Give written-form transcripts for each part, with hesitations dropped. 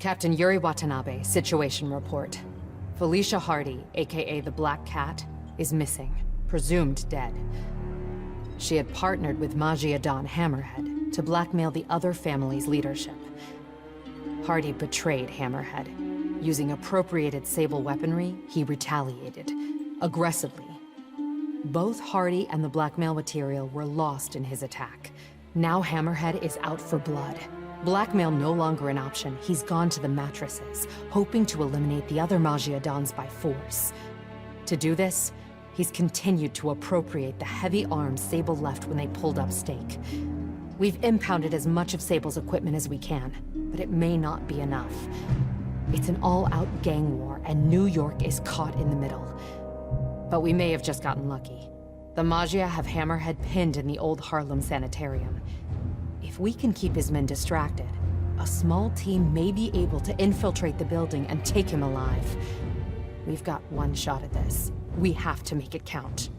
Captain Yuri Watanabe, situation report. Felicia Hardy, aka the Black Cat, is missing, presumed dead. She had partnered with Magia Don Hammerhead to blackmail the other family's leadership. Hardy betrayed Hammerhead. Using appropriated Sable weaponry, he retaliated, aggressively. Both Hardy and the blackmail material were lost in his attack. Now Hammerhead is out for blood. Blackmail no longer an option, he's gone to the mattresses, hoping to eliminate the other Magia Dons by force. To do this, he's continued to appropriate the heavy arms Sable left when they pulled up stake. We've impounded as much of Sable's equipment as we can, but it may not be enough. It's an all-out gang war, and New York is caught in the middle. But we may have just gotten lucky. The Magia have Hammerhead pinned in the old Harlem sanitarium. If we can keep his men distracted, a small team may be able to infiltrate the building and take him alive. We've got one shot at this. We have to make it count.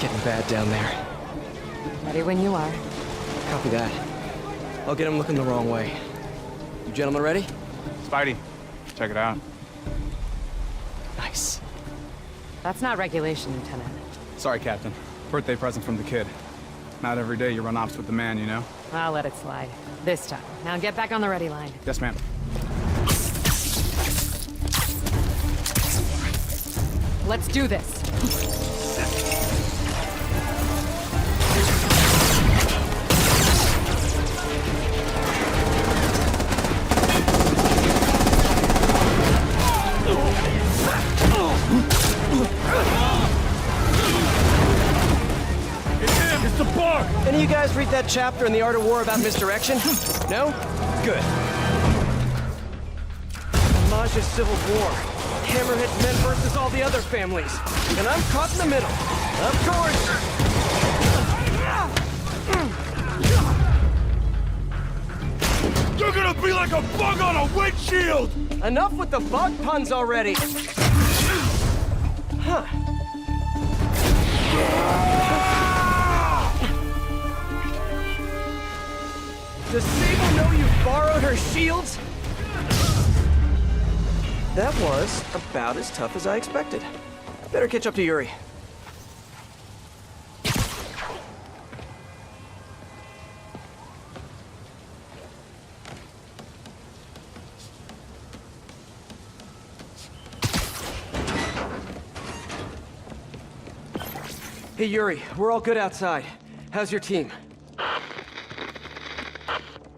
Getting bad down there. Ready when you are. Copy that. I'll get him looking the wrong way. You gentlemen ready? Spidey, check it out. Nice. That's not regulation, Lieutenant. Sorry, Captain. Birthday present from the kid. Not every day you run ops with the man, you know? I'll let it slide. This time. Now get back on the ready line. Yes, ma'am. Let's do this. Any of you guys read that chapter in The Art of War about misdirection? No? Good. Magia's Civil War. Hammerhead's men versus all the other families. And I'm caught in the middle. Of course! You're gonna be like a bug on a windshield! Enough with the bug puns already! Huh. Does Sable know you borrowed her shields? That was about as tough as I expected. Better catch up to Yuri. Hey Yuri, we're all good outside. How's your team?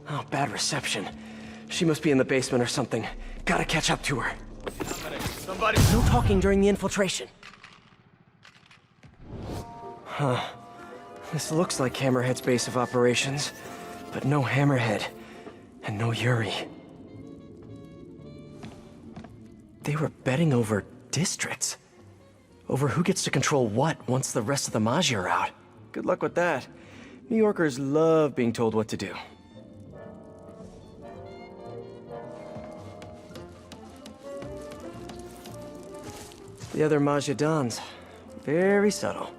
Oh, bad reception. She must be in the basement or something. Gotta catch up to her. Somebody... No talking during the infiltration. Huh. This looks like Hammerhead's base of operations, but no Hammerhead, and no Yuri. They were betting over districts. Over who gets to control what once the rest of the Magia are out. Good luck with that. New Yorkers love being told what to do. The other Magia Dons. Very subtle.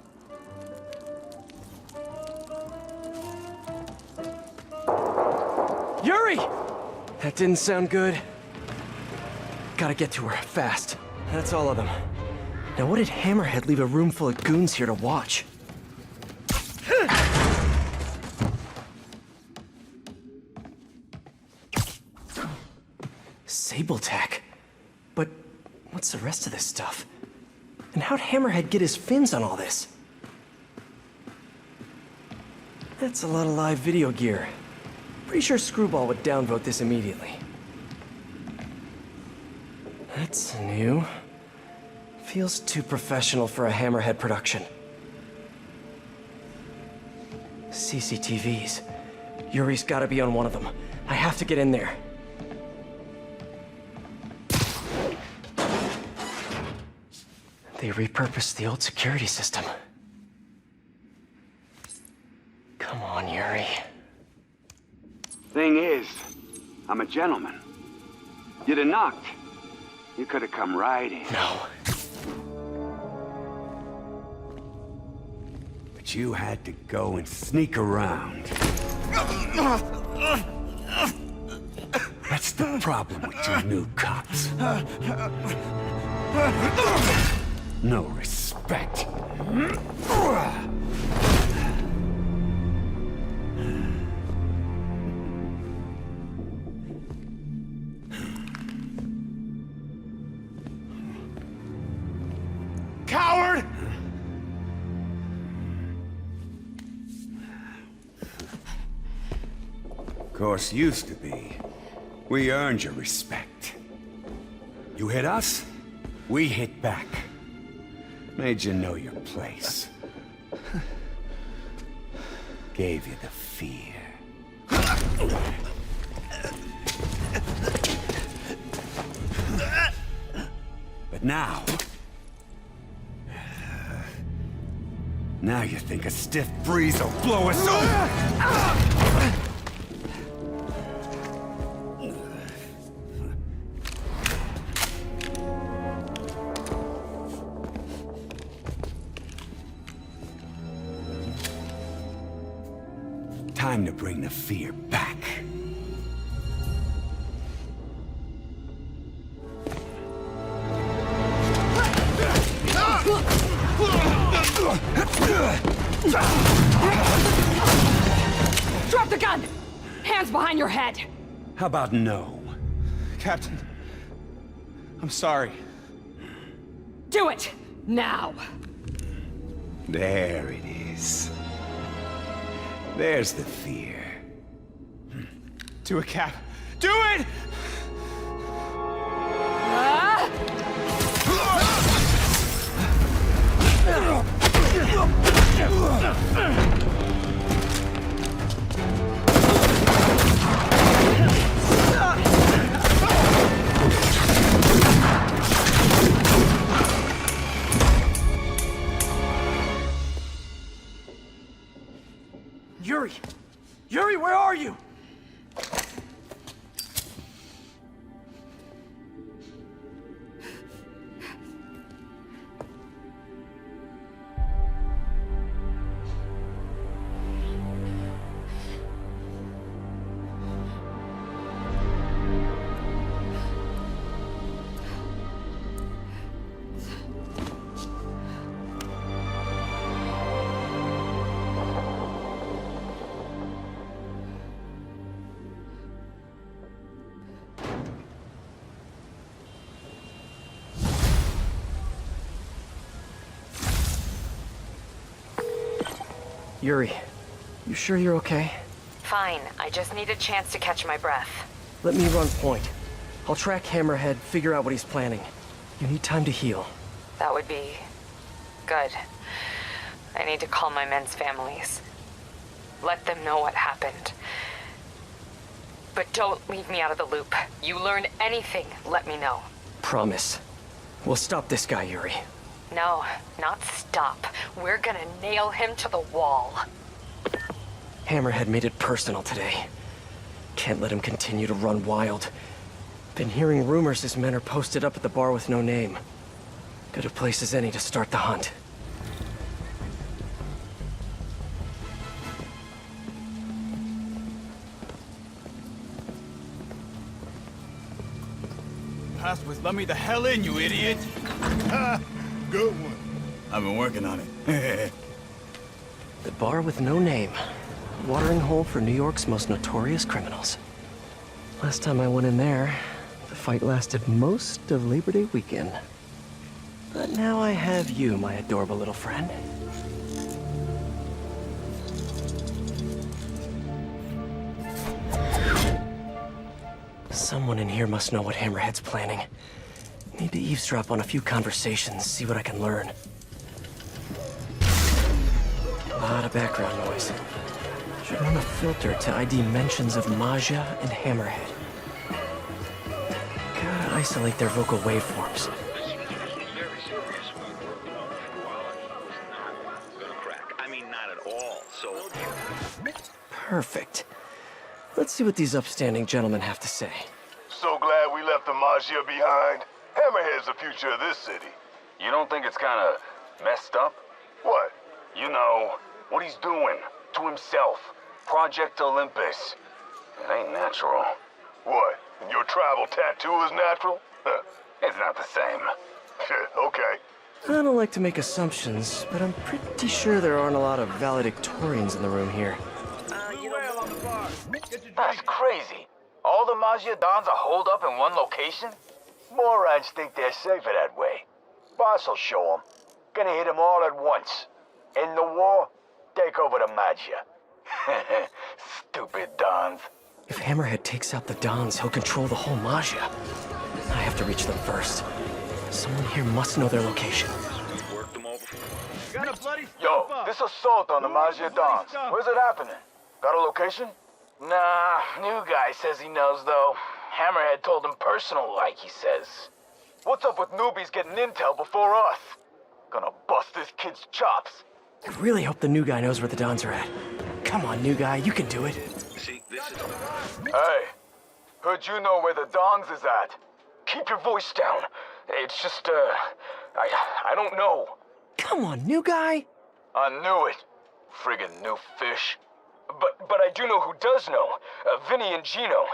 Yuri! That didn't sound good. Gotta get to her, fast. That's all of them. Now what did Hammerhead leave a room full of goons here to watch? Sable tech. But what's the rest of this stuff? And how'd Hammerhead get his fins on all this? That's a lot of live video gear. Pretty sure Screwball would downvote this immediately. That's new. Feels too professional for a Hammerhead production. CCTVs. Yuri's gotta be on one of them. I have to get in there. They repurposed the old security system. Come on, Yuri. Thing is, I'm a gentleman. You'd have knocked. You could have come right in. No. But you had to go and sneak around. That's the problem with you new cops. No respect. Coward! Of course, used to be. We earned your respect. You hit us, we hit back. Made you know your place. Gave you the fear. But now... Now you think a stiff breeze will blow us over? Time to bring the fear back. Drop the gun! Hands behind your head! How about no? Captain, I'm sorry. Do it! Now! There it is. There's the fear. Do it, Cap. Do it! Yuri! Yuri, where are you? Yuri, you sure you're okay? Fine, I just need a chance to catch my breath. Let me run point. I'll track Hammerhead, figure out what he's planning. You need time to heal. That would be... good. I need to call my men's families. Let them know what happened. But don't leave me out of the loop. You learn anything, let me know. Promise. We'll stop this guy, Yuri. No, not stop. We're gonna nail him to the wall. Hammerhead made it personal today. Can't let him continue to run wild. Been hearing rumors his men are posted up at the bar with no name. Good a place as any to start the hunt. Passwords, let me the hell in, you idiot! Ha! Good one. I've been working on it. The bar with no name. Watering hole for New York's most notorious criminals. Last time I went in there, the fight lasted most of Labor Day weekend. But now I have you, my adorable little friend. Someone in here must know what Hammerhead's planning. Need to eavesdrop on a few conversations, see what I can learn. A lot of background noise. Should run a filter to ID mentions of Maja and Hammerhead. Gotta isolate their vocal waveforms. Perfect. Let's see what these upstanding gentlemen have to say. So glad we left the Magia behind. Hammerhead's the future of this city. You don't think it's kind of messed up? What? You know, What he's doing to himself. Project Olympus. It ain't natural. What? Your travel tattoo is natural? It's not the same. Okay. I don't like to make assumptions, but I'm pretty sure there aren't a lot of valedictorians in the room here. That's crazy. All the Mafia Dons are holed up in one location? Morons think they're safer that way. Boss will show them. Gonna hit them all at once. In the war, take over the Mafia. Stupid Dons. If Hammerhead takes out the Dons, he'll control the whole Mafia. I have to reach them first. Someone here must know their location. Yo, this assault on the Mafia Dons. Where's it happening? Got a location? Nah, new guy says he knows though. Hammerhead told him personal like he says. What's up with newbies getting intel before us? Gonna bust this kid's chops. I really hope the new guy knows where the Dons are at. Come on, new guy, you can do it. Hey, heard you know where the Dons is at. Keep your voice down. It's just, I don't know. Come on, new guy. I knew it. Friggin' new fish. But I do know who does know. Vinny and Gino.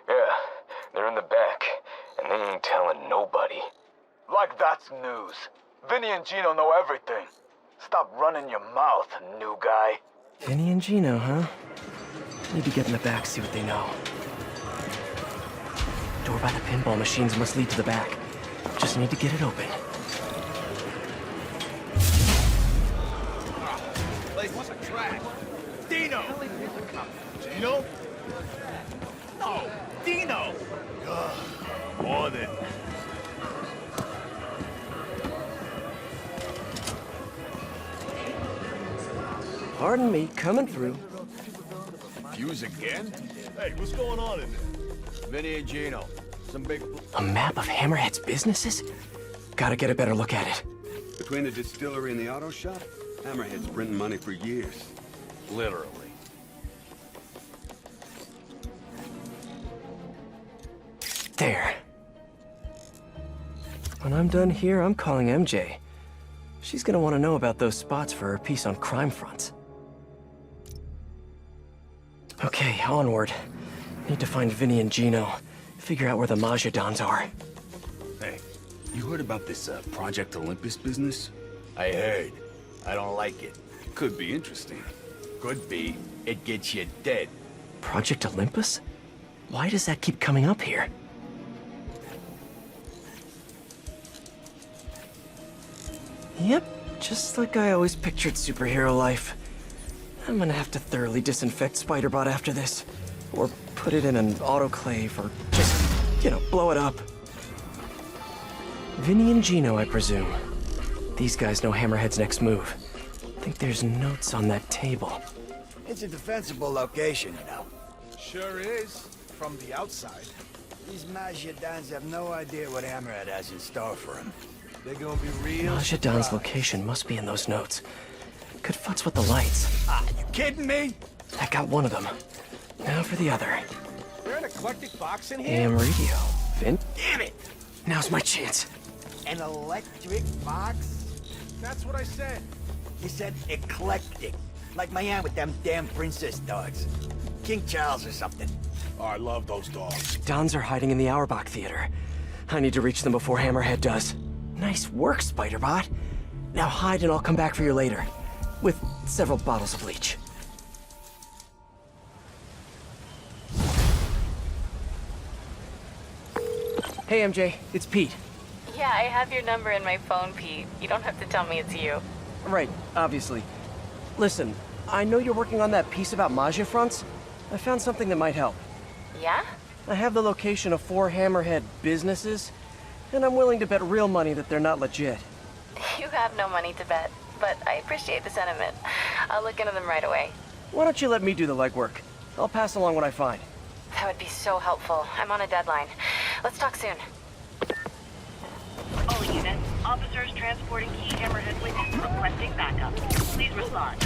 Yeah, they're in the back, and they ain't telling nobody. Like that's news. Vinny and Gino know everything. Stop running your mouth, new guy. Vinny and Gino, huh? Need to get in the back, see what they know. Door by the pinball machines must lead to the back. Just need to get it open. Place was a trash. Dino! Gino? No, Dino! More than... Pardon me, coming through. Fuse again? Hey, what's going on in there? Vinny and Gino. Some big... A map of Hammerhead's businesses? Gotta get a better look at it. Between the distillery and the auto shop, Hammerhead's printing money for years. Literally. There. When I'm done here, I'm calling MJ. She's gonna want to know about those spots for her piece on crime fronts. Okay, onward. Need to find Vinny and Gino. Figure out where the Mafia Dons are. Hey, you heard about this Project Olympus business? I heard. I don't like it. Could be interesting. Could be. It gets you dead. Project Olympus? Why does that keep coming up here? Yep, just like I always pictured superhero life. I'm gonna have to thoroughly disinfect Spider-Bot after this. Or put it in an autoclave, or just, you know, blow it up. Vinny and Gino, I presume. These guys know Hammerhead's next move. Think there's notes on that table. It's a defensible location, you know. Sure is, from the outside. These Mafia Dons have no idea what Hammerhead has in store for them. They're gonna be real Mafia Don's surprised. location must be in those notes. Could futz with the lights. Ah, you kidding me? I got one of them. Now for the other. There an eclectic box in here? AM radio. Vin? Damn it! Now's my chance. An electric box? That's what I said. You said eclectic. Like my aunt with them damn princess dogs. King Charles or something. Oh, I love those dogs. Dons are hiding in the Auerbach Theater. I need to reach them before Hammerhead does. Nice work, Spider-Bot. Now hide and I'll come back for you later. With several bottles of bleach. Hey, MJ. It's Pete. Yeah, I have your number in my phone, Pete. You don't have to tell me it's you. Right, obviously. Listen, I know you're working on that piece about Mafia fronts. I found something that might help. Yeah? I have the location of 4 Hammerhead businesses, and I'm willing to bet real money that they're not legit. You have no money to bet, but I appreciate the sentiment. I'll look into them right away. Why don't you let me do the legwork? I'll pass along what I find. That would be so helpful. I'm on a deadline. Let's talk soon. All units, officers transporting key Hammerhead witness requesting backup. Please respond.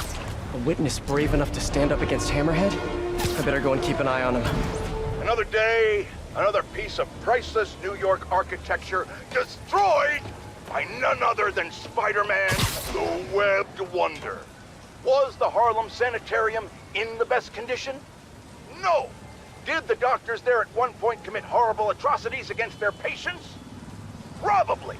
A witness brave enough to stand up against Hammerhead? I better go and keep an eye on him. Another day, another piece of priceless New York architecture destroyed by none other than Spider-Man, the Webbed Wonder. Was the Harlem Sanitarium in the best condition? No. Did the doctors there at one point commit horrible atrocities against their patients? Probably.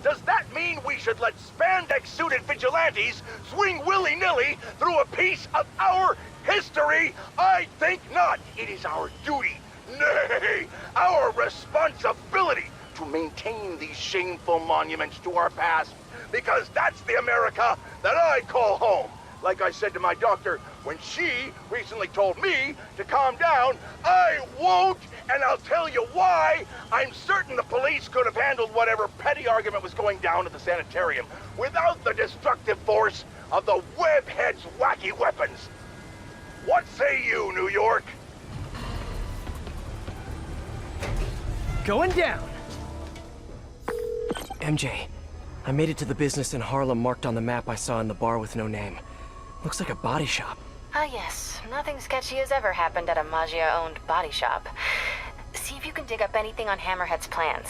Does that mean we should let spandex-suited vigilantes swing willy-nilly through a piece of our history? I think not. It is our duty, nay, our responsibility to maintain these shameful monuments to our past, because that's the America that I call home. Like I said to my doctor when she recently told me to calm down, I won't, and I'll tell you why. I'm certain the police could have handled whatever petty argument was going down at the sanitarium without the destructive force of the webhead's wacky weapons. What say you, New York? Going down. MJ, I made it to the business in Harlem marked on the map I saw in the bar with no name. Looks like a body shop. Ah, yes. Nothing sketchy has ever happened at a Magia-owned body shop. See if you can dig up anything on Hammerhead's plans.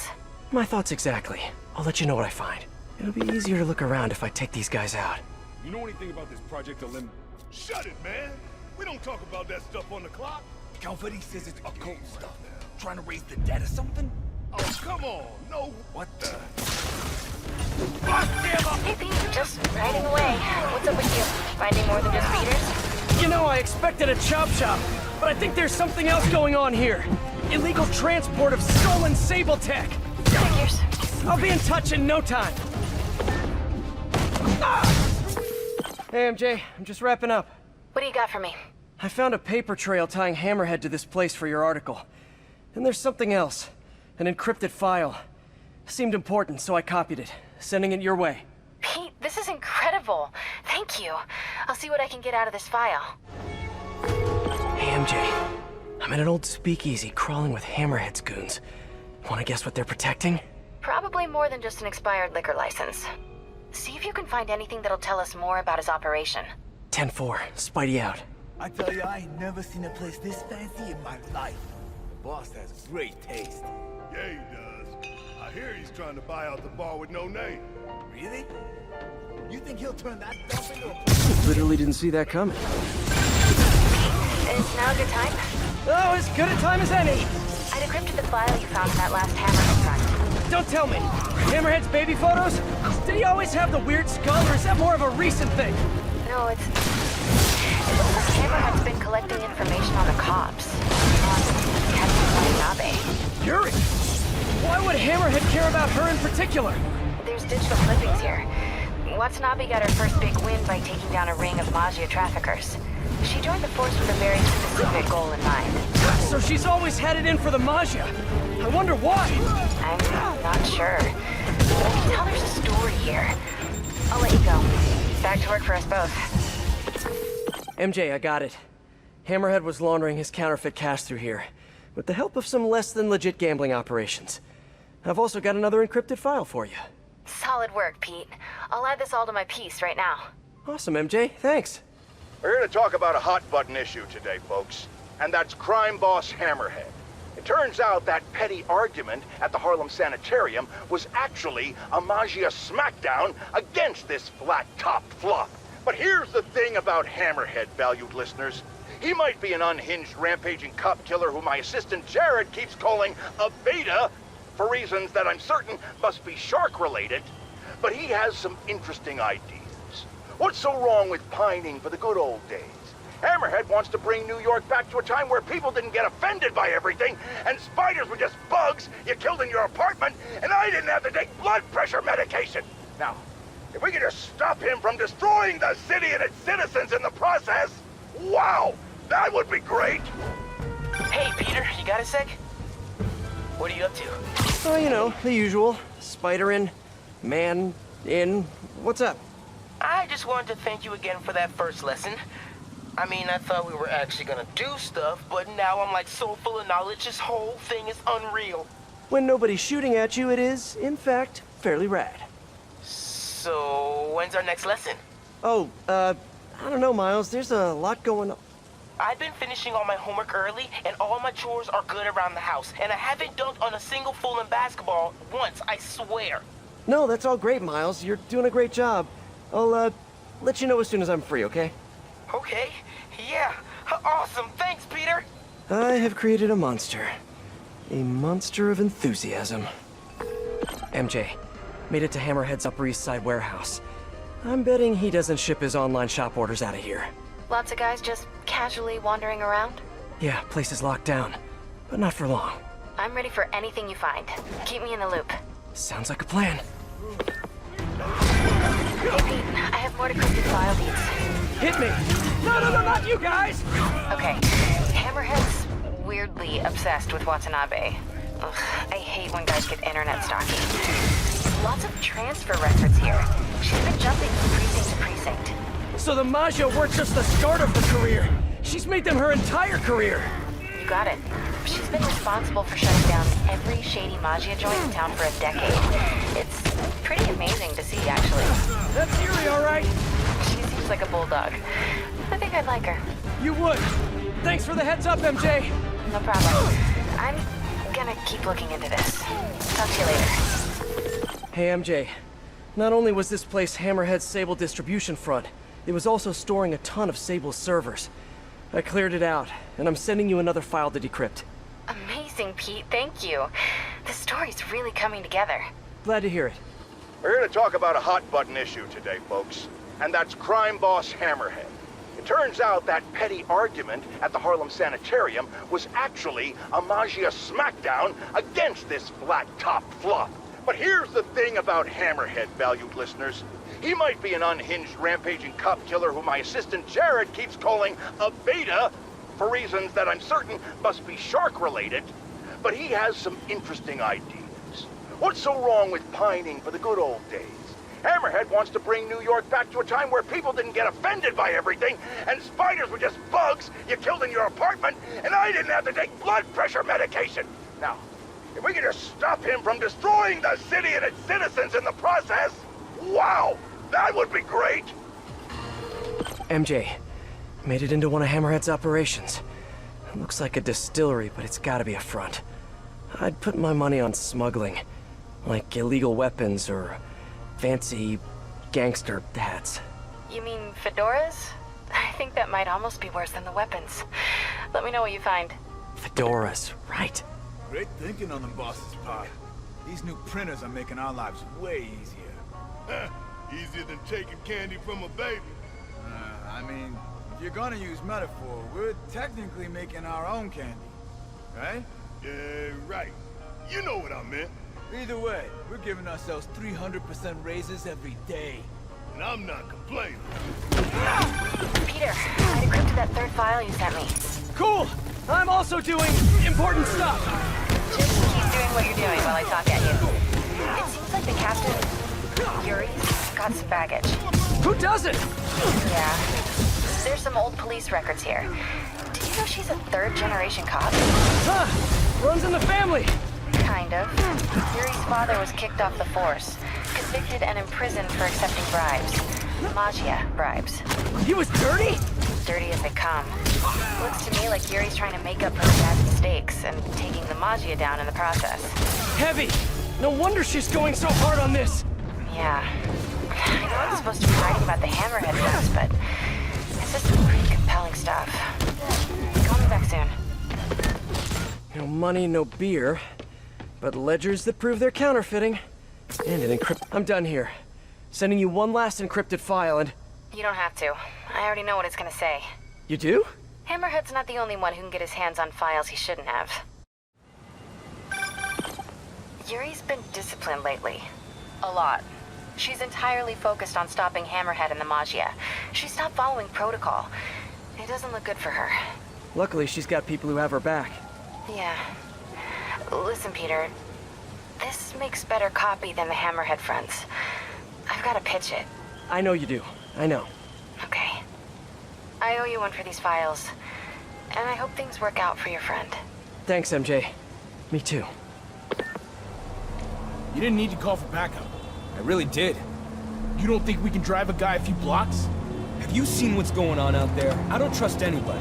My thoughts exactly. I'll let you know what I find. It'll be easier to look around if I take these guys out. You know anything about this Project Elim? Shut it, man! We don't talk about that stuff on the clock. Calvary says it's occult stuff. Trying to raise the dead or something? Oh, come on! No, What the? Hey, Pete, just riding away. What's up with you? Finding more than just beaters? You know, I expected a chop shop, but I think there's something else going on here. Illegal transport of stolen Sable tech. Figures. I'll be in touch in no time. Hey, MJ, I'm just wrapping up. What do you got for me? I found a paper trail tying Hammerhead to this place for your article. And there's something else. An encrypted file. Seemed important, so I copied it, sending it your way. Pete, this is incredible. Thank you. I'll see what I can get out of this file. Hey, MJ. I'm in an old speakeasy crawling with Hammerhead's goons. Wanna guess what they're protecting? Probably more than just an expired liquor license. See if you can find anything that'll tell us more about his operation. 10-4, Spidey out. I tell you, I ain't never seen a place this fancy in my life. The boss has great taste. yeah, he does. I hear he's trying to buy out the bar with no name. Really? You think he'll turn that dump into a... Literally didn't see that coming. Is now a good time? Oh, as good a time as any! I decrypted the file you found in that last Hammerhead front. Don't tell me! Hammerhead's baby photos? Did he always have the weird skull, or is that more of a recent thing? No, it looks like Hammerhead's been collecting information on the cops. On Captain Watanabe. Yuri! Why would Hammerhead care about her in particular? There's digital clippings here. Watanabe got her first big win by taking down a ring of Magia traffickers. She joined the force with a very specific goal in mind. So she's always had it in for the Magia. I wonder why. I'm not sure. But I can tell there's a story here. I'll let you go. Back to work for us both. MJ, I got it. Hammerhead was laundering his counterfeit cash through here, with the help of some less than legit gambling operations. I've also got another encrypted file for you. Solid work, Pete. I'll add this all to my piece right now. Awesome, MJ. Thanks. We're here to talk about a hot-button issue today, folks, and that's crime boss Hammerhead. It turns out that petty argument at the Harlem Sanitarium was actually a Magia smackdown against this flat-topped fluff. But here's the thing about Hammerhead, valued listeners. He might be an unhinged, rampaging cop killer who my assistant Jared keeps calling a beta, for reasons that I'm certain must be shark-related, but he has some interesting ideas. What's so wrong with pining for the good old days? Hammerhead wants to bring New York back to a time where people didn't get offended by everything, and spiders were just bugs you killed in your apartment, and I didn't have to take blood pressure medication. Now, if we could just stop him from destroying the city and its citizens in the process, wow, that would be great. Hey, Peter, you got a sec? What are you up to? Oh, you know, the usual. Spider in, man in. What's up? I just wanted to thank you again for that first lesson. I mean, I thought we were actually gonna do stuff, but now I'm like so full of knowledge, this whole thing is unreal. When nobody's shooting at you, it is, in fact, fairly rad. So, when's our next lesson? Oh, I don't know, Miles. There's a lot going on. I've been finishing all my homework early, and all my chores are good around the house, and I haven't dunked on a single fool in basketball once, I swear. No, that's all great, Miles. You're doing a great job. let you know as soon as I'm free, okay? Okay, yeah. Awesome, thanks, Peter. I have created a monster. A monster of enthusiasm. MJ, made it to Hammerhead's Upper East Side warehouse. I'm betting he doesn't ship his online shop orders out of here. Lots of guys just casually wandering around? Yeah, place is locked down. But not for long. I'm ready for anything you find. Keep me in the loop. Sounds like a plan. Hey Pete, I have more decrypted file leads. Hit me! No, not you guys! Okay, Hammerhead's weirdly obsessed with Watanabe. Ugh, I hate when guys get internet stalking. Lots of transfer records here. She's been jumping from precinct to precinct. So the Maggia weren't just the start of her career. She's made them her entire career. You got it. She's been responsible for shutting down every shady Maggia joint in town for a decade. It's pretty amazing to see, actually. That's Yuri, all right? She seems like a bulldog. I think I'd like her. You would. Thanks for the heads up, MJ. No problem. I'm gonna keep looking into this. Talk to you later. Hey, MJ. Not only was this place Hammerhead's Sable distribution front, it was also storing a ton of Sable's servers. I cleared it out, and I'm sending you another file to decrypt. Amazing, Pete. Thank you. This story's really coming together. Glad to hear it. We're here to talk about a hot-button issue today, folks. And that's crime boss Hammerhead. It turns out that petty argument at the Harlem Sanitarium was actually a Maggia smackdown against this flat-top fluff. But here's the thing about Hammerhead, valued listeners. He might be an unhinged, rampaging cop killer who my assistant Jared keeps calling a beta, for reasons that I'm certain must be shark-related, but he has some interesting ideas. What's so wrong with pining for the good old days? Hammerhead wants to bring New York back to a time where people didn't get offended by everything, and spiders were just bugs you killed in your apartment, and I didn't have to take blood pressure medication. Now, if we could just stop him from destroying the city and its citizens in the process, wow, that would be great! MJ, made it into one of Hammerhead's operations. It looks like a distillery, but it's gotta be a front. I'd put my money on smuggling, like illegal weapons or fancy gangster hats. You mean fedoras? I think that might almost be worse than the weapons. Let me know what you find. Fedoras, right. Great thinking on the boss's part. These new printers are making our lives way easier. Easier than taking candy from a baby. I mean, if you're gonna use metaphor, we're technically making our own candy, right? Yeah, right. You know what I meant. Either way, we're giving ourselves 300% raises every day. And I'm not complaining. Peter, I decrypted that third file you sent me. Cool! I'm also doing important stuff! Just keep doing what you're doing while I talk at you. It seems like the captain, Yuri's, got some baggage. Who doesn't? Yeah. There's some old police records here. Did you know she's a third-generation cop? Huh! Runs in the family! Kind of. Yuri's father was kicked off the force, convicted and imprisoned for accepting bribes. Maggia bribes. He was dirty? Dirty as they come. Looks to me like Yuri's trying to make up for her dad's mistakes and taking the Maggia down in the process. Heavy! No wonder she's going so hard on this! Yeah. I know I'm supposed to be writing about the Hammerhead books, but this is some pretty compelling stuff. Call me back soon. No money, no beer. But ledgers that prove they're counterfeiting. And an encrypt... I'm done here. Sending you one last encrypted file and... You don't have to. I already know what it's gonna say. You do? Hammerhead's not the only one who can get his hands on files he shouldn't have. Yuri's been disciplined lately. A lot. She's entirely focused on stopping Hammerhead and the Maggia. She stopped following protocol. It doesn't look good for her. Luckily, she's got people who have her back. Yeah. Listen, Peter. This makes better copy than the Hammerhead fronts. I've got to pitch it. I know you do. I know. Okay. I owe you one for these files. And I hope things work out for your friend. Thanks, MJ. Me too. You didn't need to call for backup. I really did. You don't think we can drive a guy a few blocks? Have you seen what's going on out there? I don't trust anybody.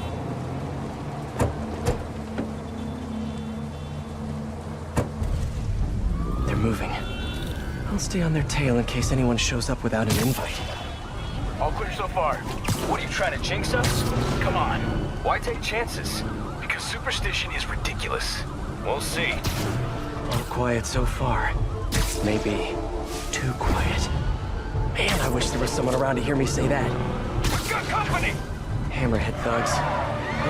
They're moving. I'll stay on their tail in case anyone shows up without an invite. All clear so far. What are you trying to jinx us? Come on. Why take chances? Because superstition is ridiculous. We'll see. All quiet so far. Maybe too quiet. Man, I wish there was someone around to hear me say that. We've got company! Hammerhead thugs.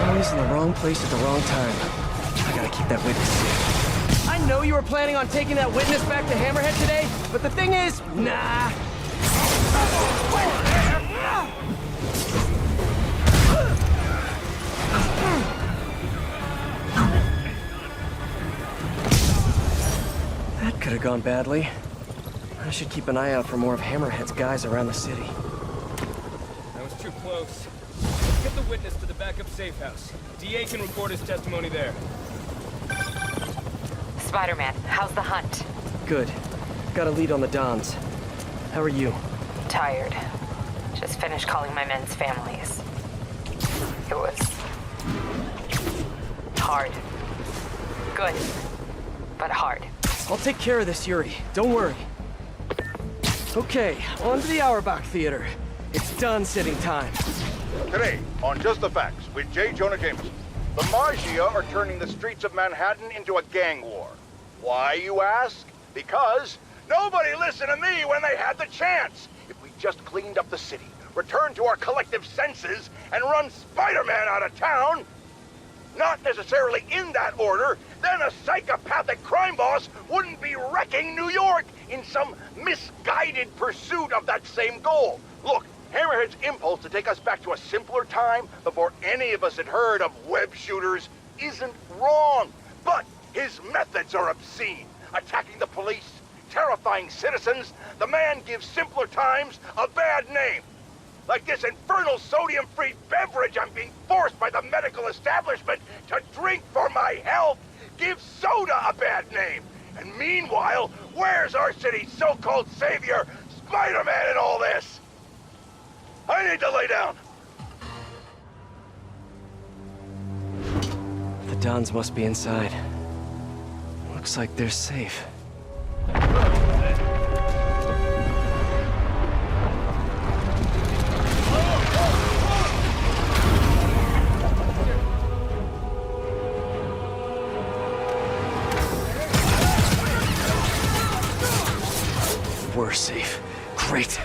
Always in the wrong place at the wrong time. I gotta keep that witness safe. I know you were planning on taking that witness back to Hammerhead today, but the thing is, nah. That could have gone badly. I should keep an eye out for more of Hammerhead's guys around the city. That was too close. Let's get the witness to the backup safe house. DA can record his testimony there. Spider-Man, how's the hunt? Good. Got a lead on the Dons. How are you? Tired. Just finished calling my men's families. It was... hard. Good. But hard. I'll take care of this, Yuri. Don't worry. Okay, on to the Auerbach Theater. It's done sitting time. Today, on Just the Facts, with J. Jonah Jameson, the Mafia are turning the streets of Manhattan into a gang war. Why, you ask? Because nobody listened to me when they had the chance. If we just cleaned up the city, returned to our collective senses, and run Spider-Man out of town, not necessarily in that order, then a psychopathic crime boss wouldn't be wrecking New York in some misguided pursuit of that same goal. Look, Hammerhead's impulse to take us back to a simpler time before any of us had heard of web shooters isn't wrong. But his methods are obscene. Attacking the police, terrifying citizens, the man gives simpler times a bad name. Like this infernal sodium-free beverage I'm being forced by the medical establishment to drink for my health gives soda a bad name. And meanwhile, where's our city's so-called savior, Spider-Man, in all this? I need to lay down. The Dons must be inside. Looks like they're safe. We're safe. Great.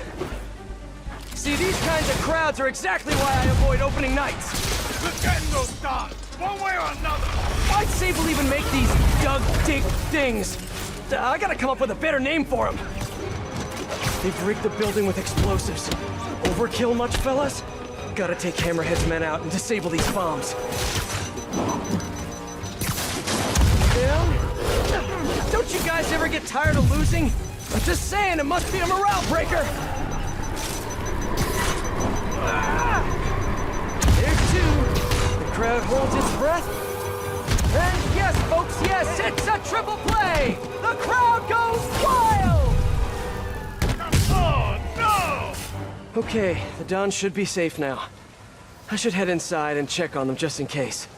See, these kinds of crowds are exactly why I avoid opening nights. We're getting those dogs, one way or another. Why'd Sable even make these dug-dig things? I gotta come up with a better name for them. They've rigged the building with explosives. Overkill much, fellas? Gotta take Hammerhead's men out and disable these bombs. Yeah? Don't you guys ever get tired of losing? I'm just saying, it must be a morale breaker! There's two. The crowd holds its breath. And yes, folks, yes, it's a triple play! The crowd goes wild! Oh, no! Okay, the Dons should be safe now. I should head inside and check on them just in case.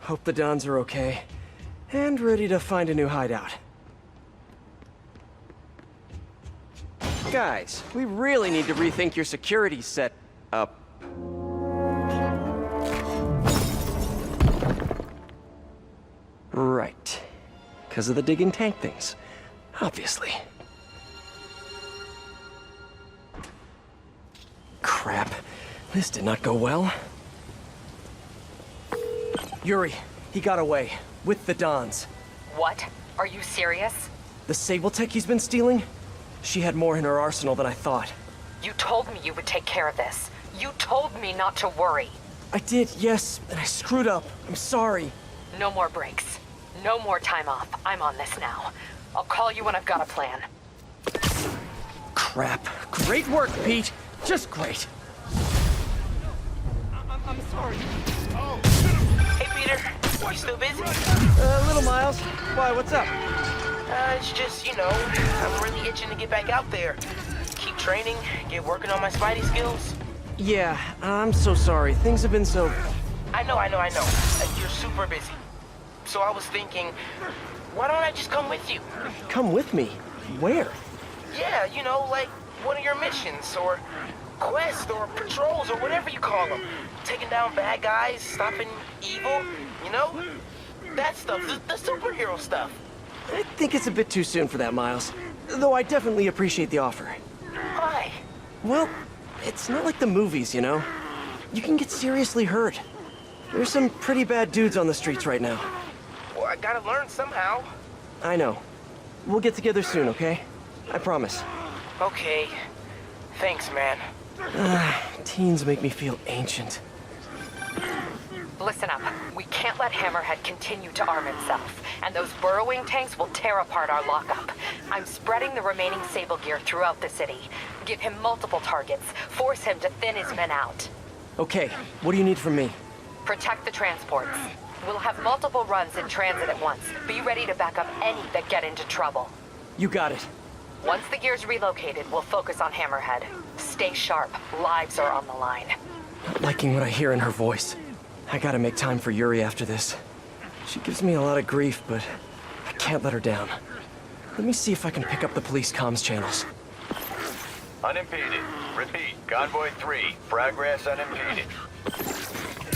Hope the Dons are okay, and ready to find a new hideout. Guys, we really need to rethink your security set up. Right. Because of the digging tank things. Obviously. Crap. This did not go well. Yuri, he got away. With the Dons. What? Are you serious? The Sable tech he's been stealing? She had more in her arsenal than I thought. You told me you would take care of this. You told me not to worry. I did, yes, and I screwed up. I'm sorry. No more breaks. No more time off. I'm on this now. I'll call you when I've got a plan. Crap. Great work, Pete. Just great. I'm sorry. Oh, Hey, Peter. You still busy? Little Miles. Why, what's up? It's just, you know, I'm really itching to get back out there. Keep training, get working on my Spidey skills. Yeah, I'm so sorry. Things have been so... I know. You're super busy. So I was thinking, why don't I just come with you? Come with me? Where? Yeah, you know, like one of your missions, or quests, or patrols, or whatever you call them. Taking down bad guys, stopping evil, you know? That stuff, the superhero stuff. I think it's a bit too soon for that, Miles. Though I definitely appreciate the offer. Why? Well, it's not like the movies, you know? You can get seriously hurt. There's some pretty bad dudes on the streets right now. Well, I gotta learn somehow. I know. We'll get together soon, okay? I promise. Okay. Thanks, man. Teens make me feel ancient. Listen up. We can't let Hammerhead continue to arm himself, and those burrowing tanks will tear apart our lockup. I'm spreading the remaining Sable gear throughout the city. Give him multiple targets. Force him to thin his men out. Okay, what do you need from me? Protect the transports. We'll have multiple runs in transit at once. Be ready to back up any that get into trouble. You got it. Once the gear's relocated, we'll focus on Hammerhead. Stay sharp. Lives are on the line. Not liking what I hear in her voice. I gotta make time for Yuri after this. She gives me a lot of grief, but I can't let her down. Let me see if I can pick up the police comms channels. Unimpeded. Repeat, Convoy 3, progress unimpeded.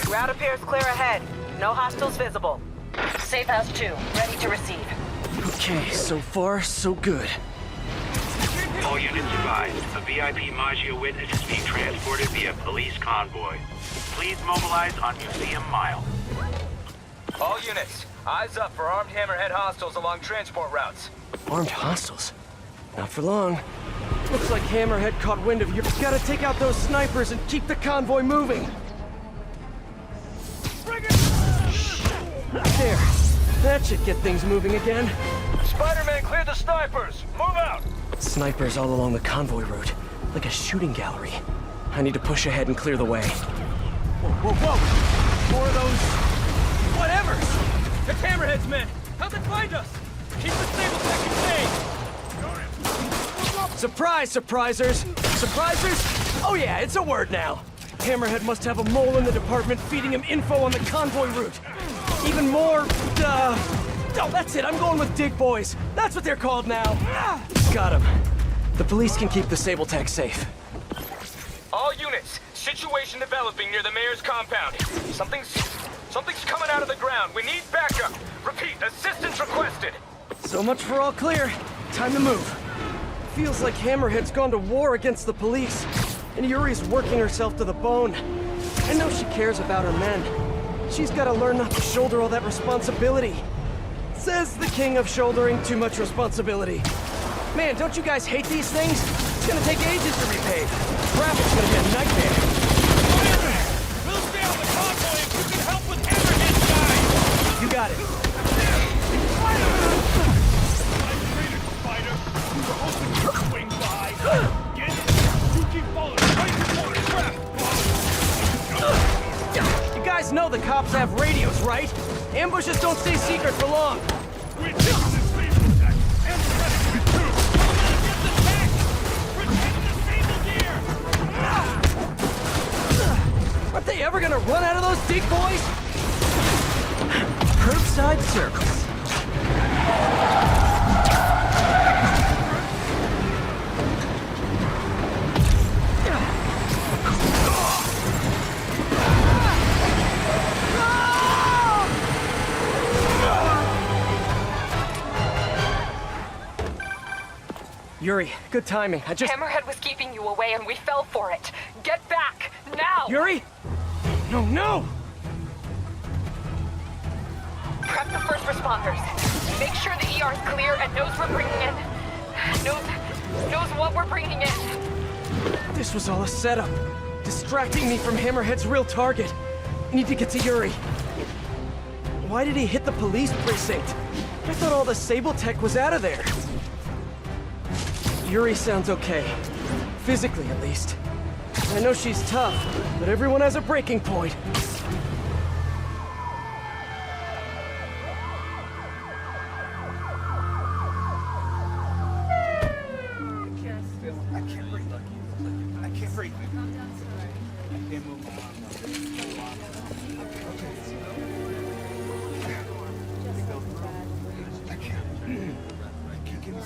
Route appears clear ahead. No hostiles visible. Safe House 2, ready to receive. Okay, so far, so good. All units advised. A VIP Maggia witness is being transported via police convoy. Please mobilize on Museum Mile. All units, eyes up for armed Hammerhead hostiles along transport routes. Armed hostiles? Not for long. Looks like Hammerhead caught wind of you. Gotta take out those snipers and keep the convoy moving. There. That should get things moving again. Spider-Man, clear the snipers! Move out! Snipers all along the convoy route, like a shooting gallery. I need to push ahead and clear the way. Whoa! More of those... whatevers! It's Hammerhead's men! How'd they find us? Keep the stable tech contained! Surprise, surprisers! Surprisers? Oh yeah, it's a word now. Hammerhead must have a mole in the department feeding him info on the convoy route. Even more, oh, that's it, I'm going with Dig Boys. That's what they're called now. Got him. The police can keep the Sable Tech safe. All units, situation developing near the mayor's compound. Something's coming out of the ground. We need backup. Repeat, assistance requested. So much for all clear. Time to move. Feels like Hammerhead's gone to war against the police, and Yuri's working herself to the bone. I know she cares about her men. She's gotta learn not to shoulder all that responsibility. Says the king of shouldering too much responsibility. Man, don't you guys hate these things? It's gonna take ages to repave. Traffic's gonna be a nightmare. We'll stay on the convoy if you can help with Hammerhead's guys! You got it. Spider! You were hoping to swing by! Get it? You keep following right before the trap! You guys know the cops have radios, right? Ambushes don't stay secret for long. We're taking the Sable Tech! And we're ready to too! Get the tech! Protect the Sable gear! Aren't they ever gonna run out of those Dig Boys? Curbside service. Yuri, good timing. Hammerhead was keeping you away and we fell for it. Get back, now! Yuri? No! Prep the first responders. Make sure the ER is clear and knows we're bringing in. Knows what we're bringing in. This was all a setup. Distracting me from Hammerhead's real target. Need to get to Yuri. Why did he hit the police precinct? I thought all the Sable Tech was out of there. Yuri sounds okay. Physically, at least. I know she's tough, but everyone has a breaking point. I can't breathe. I can't breathe. I can't move my arm.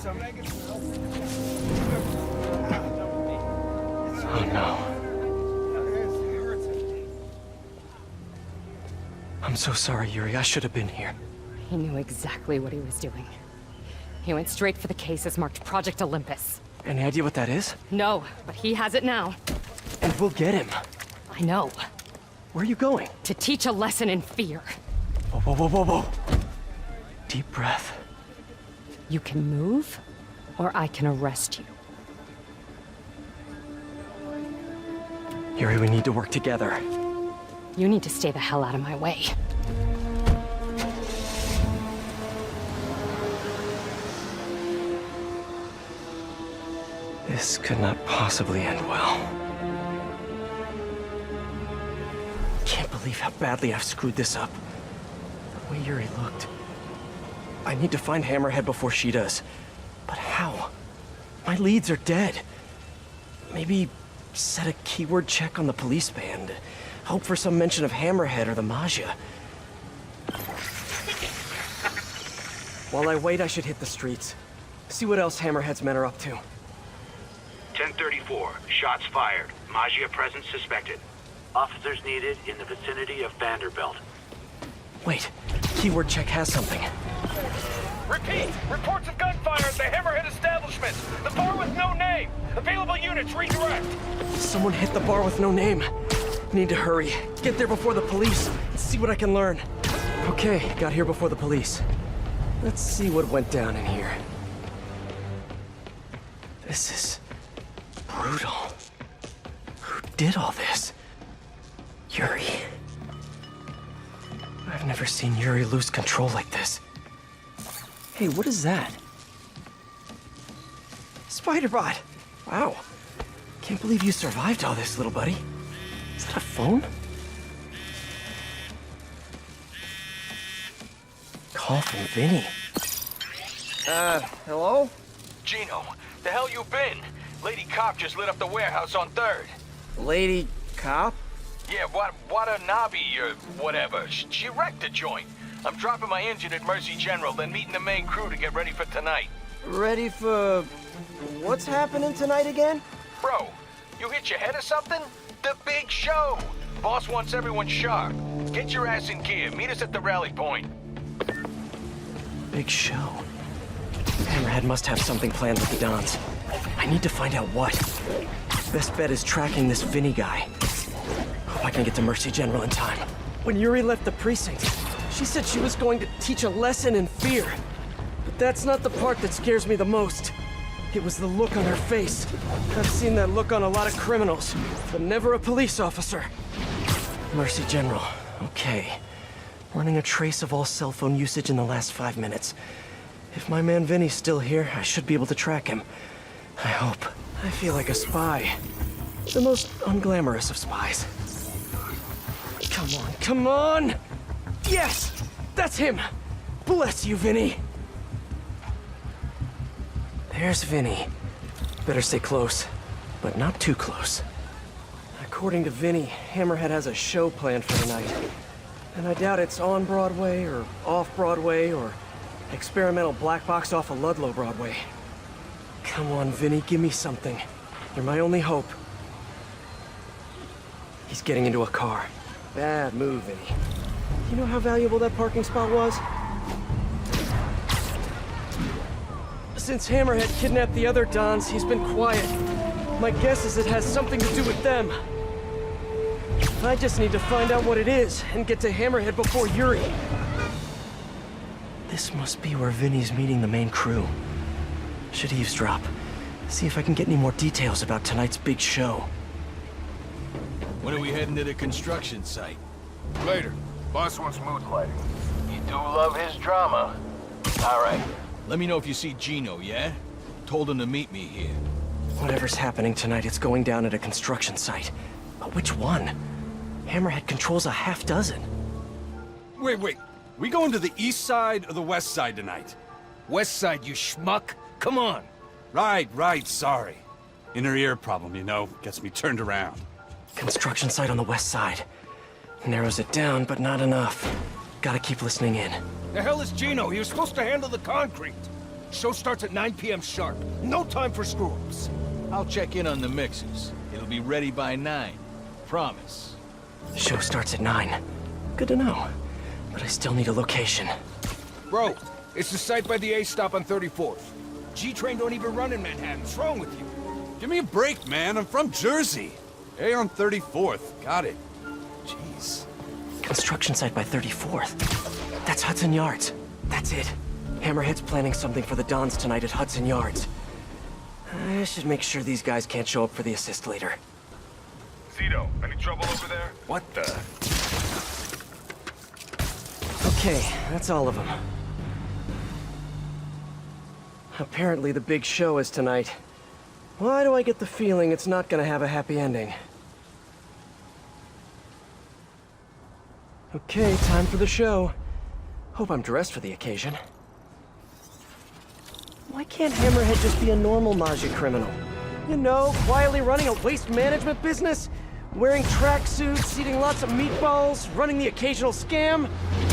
Oh no. I'm so sorry, Yuri. I should have been here. He knew exactly what he was doing. He went straight for the cases marked Project Olympus. Any idea what that is? No, but he has it now. And we'll get him. I know. Where are you going? To teach a lesson in fear. Whoa, whoa, whoa, whoa, whoa. Deep breath. You can move, or I can arrest you. Yuri, we need to work together. You need to stay the hell out of my way. This could not possibly end well. Can't believe how badly I've screwed this up. The way Yuri looked. I need to find Hammerhead before she does. But how? My leads are dead. Maybe set a keyword check on the police band. Hope for some mention of Hammerhead or the Maggia. While I wait, I should hit the streets. See what else Hammerhead's men are up to. 1034. Shots fired. Maggia presence suspected. Officers needed in the vicinity of Vanderbilt. Wait. Keyword check has something. Repeat! Reports of gunfire at the Hammerhead establishment! The bar with no name! Available units, redirect! Someone hit the bar with no name. Need to hurry. Get there before the police. See what I can learn. Okay, got here before the police. Let's see what went down in here. This is brutal. Who did all this? Yuri. I've never seen Yuri lose control like this. Hey, what is that? Spider-Bot! Wow. Can't believe you survived all this, little buddy. Is that a phone? Call from Vinny. Hello? Gino, the hell you been? Lady Cop just lit up the warehouse on 3rd. Lady Cop? Yeah, Watanabe or whatever. She wrecked the joint. I'm dropping my engine at Mercy General, then meeting the main crew to get ready for tonight. Ready for... what's happening tonight again? Bro, you hit your head or something? The big show! Boss wants everyone sharp. Get your ass in gear. Meet us at the rally point. Big show. Hammerhead must have something planned with the Dons. I need to find out what. Best bet is tracking this Vinny guy. Hope I can get to Mercy General in time. When Yuri left the precinct, she said she was going to teach a lesson in fear. But that's not the part that scares me the most. It was the look on her face. I've seen that look on a lot of criminals, but never a police officer. Mercy General. Okay. Running a trace of all cell phone usage in the last 5 minutes. If my man Vinny's still here, I should be able to track him. I hope. I feel like a spy. The most unglamorous of spies. Come on, come on! Yes! That's him! Bless you, Vinny! There's Vinny. Better stay close, but not too close. According to Vinny, Hammerhead has a show planned for tonight. And I doubt it's on Broadway, or off Broadway, or experimental black box off of Ludlow Broadway. Come on, Vinny, give me something. You're my only hope. He's getting into a car. Bad move, Vinny. You know how valuable that parking spot was? Since Hammerhead kidnapped the other Dons, he's been quiet. My guess is it has something to do with them. I just need to find out what it is and get to Hammerhead before Yuri. This must be where Vinny's meeting the main crew. Should eavesdrop. See if I can get any more details about tonight's big show. When are we heading to the construction site? Later. Boss wants mood lighting. You do love his drama. All right. Let me know if you see Gino, yeah? Told him to meet me here. Whatever's happening tonight, it's going down at a construction site. But which one? Hammerhead controls a half dozen. Wait. We going to the east side or the west side tonight? West side, you schmuck. Come on. Right, sorry. Inner ear problem, you know, gets me turned around. Construction site on the west side. Narrows it down, but not enough. Gotta keep listening in. The hell is Gino? He was supposed to handle the concrete. Show starts at 9 p.m. sharp. No time for screw-ups. I'll check in on the mixes. It'll be ready by 9. Promise. The show starts at 9. Good to know. But I still need a location. Bro, it's the site by the A stop on 34th. G-Train don't even run in Manhattan. What's wrong with you? Give me a break, man. I'm from Jersey. A on 34th. Got it. Jeez. Construction site by 34th. That's Hudson Yards. That's it. Hammerhead's planning something for the Dons tonight at Hudson Yards. I should make sure these guys can't show up for the assist later. Zito, any trouble over there? What the? Okay, that's all of them. Apparently the big show is tonight. Why do I get the feeling it's not gonna have a happy ending? Okay, time for the show. Hope I'm dressed for the occasion. Why can't Hammerhead just be a normal Maggia criminal? You know, quietly running a waste management business? Wearing tracksuits, eating lots of meatballs, running the occasional scam?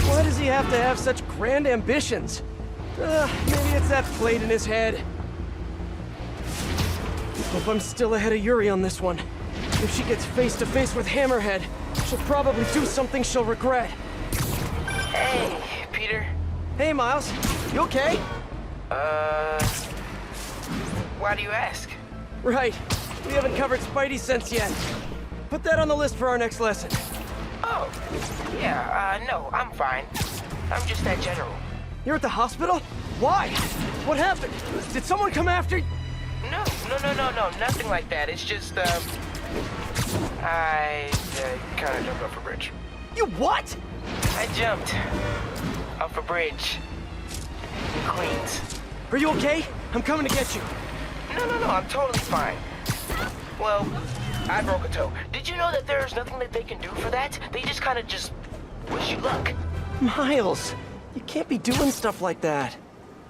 Why does he have to have such grand ambitions? Maybe it's that plate in his head. Hope I'm still ahead of Yuri on this one. If she gets face to face with Hammerhead, she'll probably do something she'll regret. Hey, Peter. Hey, Miles. You okay? Why do you ask? Right. We haven't covered Spidey sense yet. Put that on the list for our next lesson. Oh, yeah, no, I'm fine. I'm just that general. You're at the hospital? Why? What happened? Did someone come after you? No, nothing like that. It's just, I kinda jumped off a bridge. You what? I jumped off a bridge in Queens. Are you okay? I'm coming to get you. No, I'm totally fine. Well, I broke a toe. Did you know that there's nothing that they can do for that? They just kinda just wish you luck. Miles, you can't be doing stuff like that.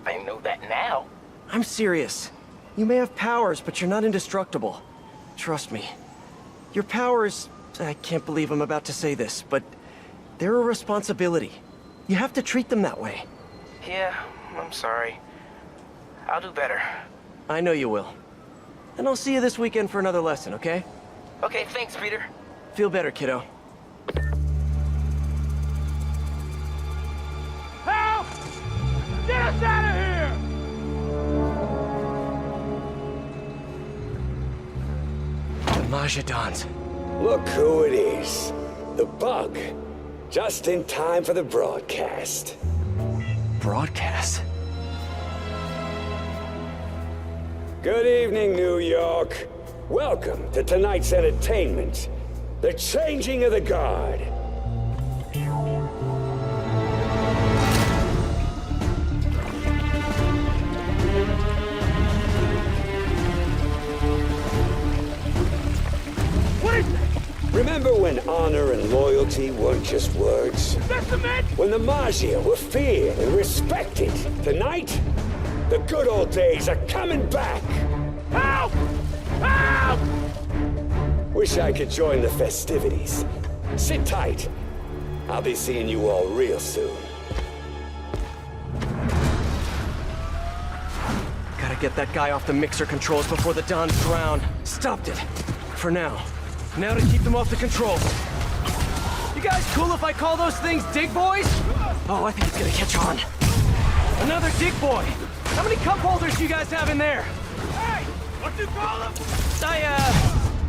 I know that now. I'm serious. You may have powers, but you're not indestructible. Trust me. Your powers... I can't believe I'm about to say this, but they're a responsibility. You have to treat them that way. Yeah, I'm sorry. I'll do better. I know you will. And I'll see you this weekend for another lesson, okay? Okay, thanks, Peter. Feel better, kiddo. Help! Get us out of here! The Maggia Dons. Look who it is. The Bug. Just in time for the broadcast. Broadcast? Good evening, New York. Welcome to tonight's entertainment. The Changing of the Guard. What is that? Remember when honor and loyalty weren't just words? That's the man! When the Maggia were feared and respected? Tonight, the good old days are coming back! Help! Help! Wish I could join the festivities. Sit tight. I'll be seeing you all real soon. Gotta get that guy off the mixer controls before the Dons drown. Stopped it. For now. Now to keep them off the controls. You guys cool if I call those things dig boys? Oh, I think it's gonna catch on. Another dig boy. How many cup holders do you guys have in there? Hey! What you call them?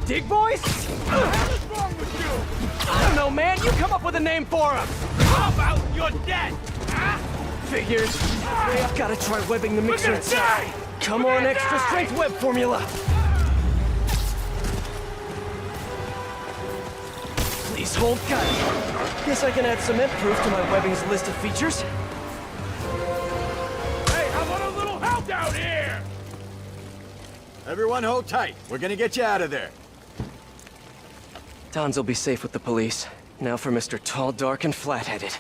Dig boys? What the hell is wrong with you? I don't know, man. You come up with a name for them. How about you're dead? Huh? Figures. I've gotta try webbing the mixer gonna itself. die! Come We're on, gonna extra die! strength web formula. Please hold. Got it. Guess I can add cement proof to my webbing's list of features. Hey, how about a little help down here? Everyone hold tight. We're gonna get you out of there. Dons will be safe with the police. Now for Mr. Tall, Dark, and Flat-Headed.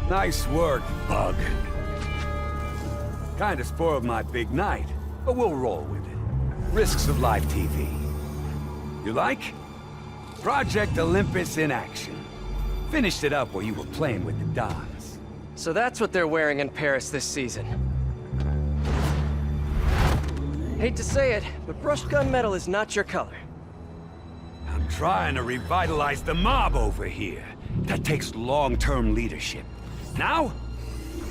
Nice work, Bug. Kinda spoiled my big night, but we'll roll with it. Risks of live TV. You like? Project Olympus in action. Finished it up while you were playing with the Dons. So that's what they're wearing in Paris this season. Hate to say it, but brushed gunmetal is not your color. I'm trying to revitalize the mob over here. That takes long-term leadership. Now,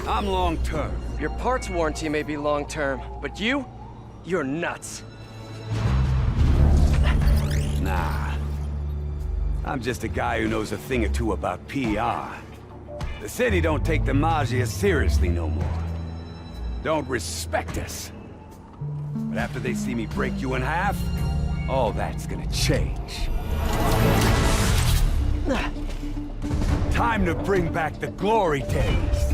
I'm long-term. Your parts warranty may be long-term, but you're nuts. Nah. I'm just a guy who knows a thing or two about PR. The city don't take the Maggia seriously no more. Don't respect us. But after they see me break you in half, all that's gonna change. Time to bring back the glory days.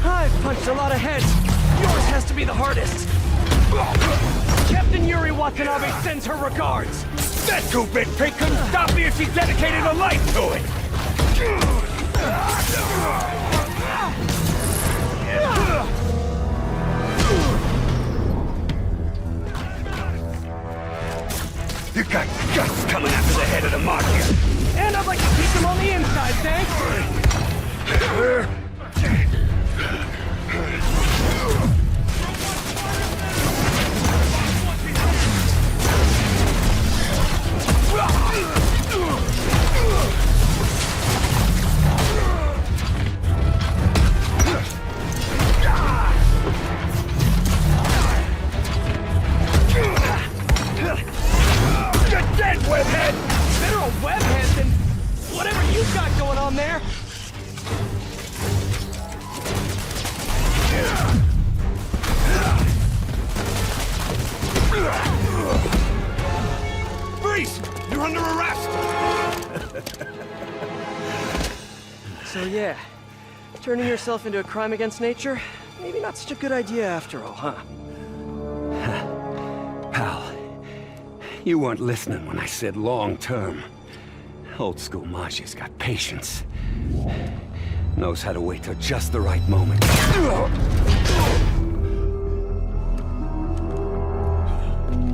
I've punched a lot of heads. Yours has to be the hardest. Captain Yuri Watanabe sends her regards. That two-bit pig couldn't stop me if she dedicated her life to it! You got guts coming after the head of the Mafia! And I'd like to keep them on the inside, thanks! You're dead, webhead! Better a webhead than whatever you've got going on there! Freeze! You're under arrest! So yeah, turning yourself into a crime against nature? Maybe not such a good idea after all, huh? Pal, you weren't listening when I said long-term. Old school Maggia's got patience. Knows how to wait till just the right moment.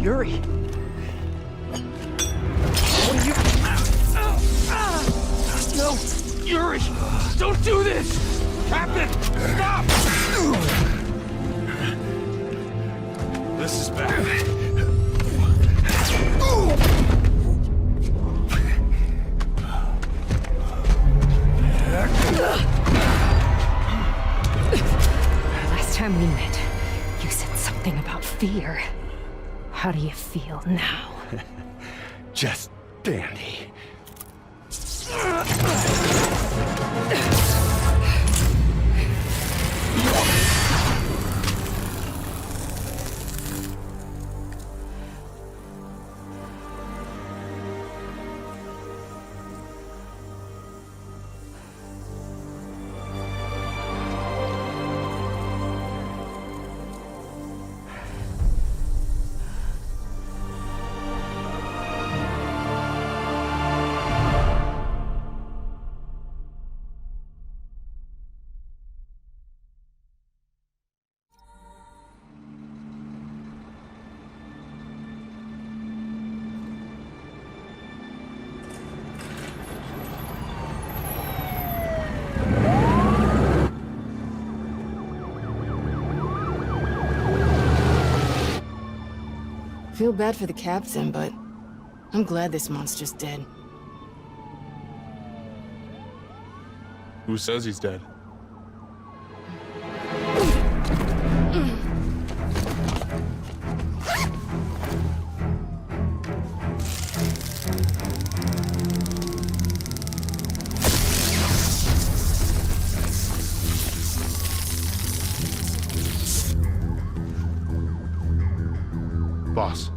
Yuri! What are you... No! Yuri! Don't do this! Captain! Stop! This is bad. Last time we met, you said something about fear. How do you feel now? Just dandy. Feel bad for the captain, but I'm glad this monster's dead. Who says he's dead? Boss.